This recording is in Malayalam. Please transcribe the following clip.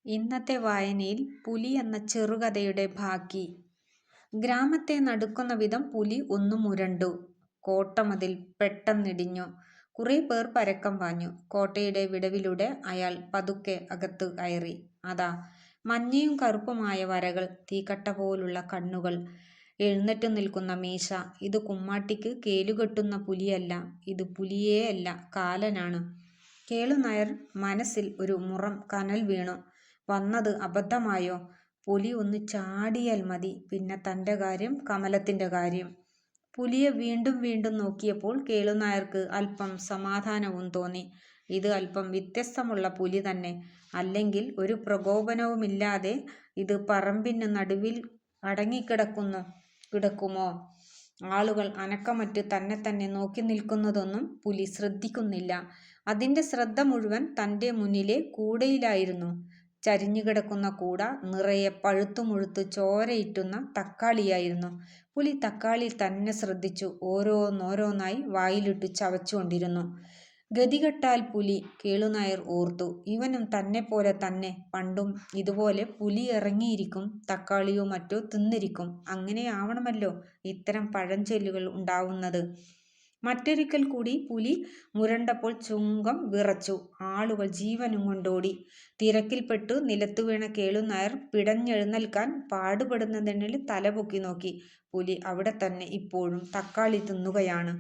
ഇന്നത്തെ വായനയിൽ പുലി എന്ന ചെറുകഥയുടെ ബാക്കി. ഗ്രാമത്തെ നടുക്കുന്ന വിധം പുലി ഒന്ന് മുരണ്ടു. കോട്ടമതിൽ പെട്ടെന്നിടിഞ്ഞു. കുറേ പേർ പരക്കം പാഞ്ഞു. കോട്ടയുടെ വിടവിലൂടെ അയാൾ പതുക്കെ അകത്ത് കയറി. അതാ മഞ്ഞയും കറുപ്പുമായ വരകൾ, തീക്കട്ട പോലുള്ള കണ്ണുകൾ, എഴുന്നേറ്റു നിൽക്കുന്ന മീശ. ഇത് കുമ്മാട്ടിക്ക് കേലുകെട്ടുന്ന പുലിയല്ല, ഇത് പുലിയേ അല്ല, കാലനാണ്. കേളുനായർ മനസ്സിൽ ഒരു മുറം കനൽ വീണു. വന്നത് അബദ്ധമായോ? പുലി ഒന്ന് ചാടിയാൽ മതി, പിന്നെ തൻ്റെ കാര്യം, കമലത്തിൻ്റെ കാര്യം. പുലിയെ വീണ്ടും വീണ്ടും നോക്കിയപ്പോൾ കേളുനായർക്ക് അല്പം സമാധാനവും തോന്നി. ഇത് അല്പം വ്യത്യസ്തമുള്ള പുലി തന്നെ. അല്ലെങ്കിൽ ഒരു പ്രകോപനവുമില്ലാതെ ഇത് പറമ്പിന് നടുവിൽ കിടക്കുമോ? ആളുകൾ അനക്കമറ്റ് തന്നെ തന്നെ നോക്കി നിൽക്കുന്നതൊന്നും പുലി ശ്രദ്ധിക്കുന്നില്ല. അതിൻ്റെ ശ്രദ്ധ മുഴുവൻ തൻ്റെ മുന്നിലെ കൂടയിലായിരുന്നു. ചരിഞ്ഞുകിടക്കുന്ന കൂട നിറയെ പഴുത്തുമുഴുത്ത് ചോരയിറ്റുന്ന തക്കാളിയായിരുന്നു. പുലി തക്കാളി തന്നെ ശ്രദ്ധിച്ചു. ഓരോന്നോരോന്നായി വായിലിട്ടു ചവച്ചുകൊണ്ടിരുന്നു. ഗതികെട്ടാൽ പുലി, കേളുനായർ ഓർത്തു. ഇവനും തന്നെപ്പോലെ തന്നെ പണ്ടും ഇതുപോലെ പുലി ഇറങ്ങിയിരിക്കും, തക്കാളിയോ മറ്റോ തിന്നിരിക്കും. അങ്ങനെയാവണമല്ലോ ഇത്തരം പഴഞ്ചൊല്ലുകൾ ഉണ്ടാവുന്നത്. മറ്റൊരിക്കൽ കൂടി പുലി മുരണ്ടപ്പോൾ ചുങ്കം വിറച്ചു. ആളുകൾ ജീവനും കൊണ്ടോടി. തിരക്കിൽപ്പെട്ടു നിലത്തു വീണ കേളുനായർ പിടഞ്ഞെഴുന്നേൽക്കാൻ പാടുപെടുന്നതിനിടയിൽ തലപൊക്കി നോക്കി. പുലി അവിടെ തന്നെ ഇപ്പോഴും തക്കാളി തിന്നുകയാണ്.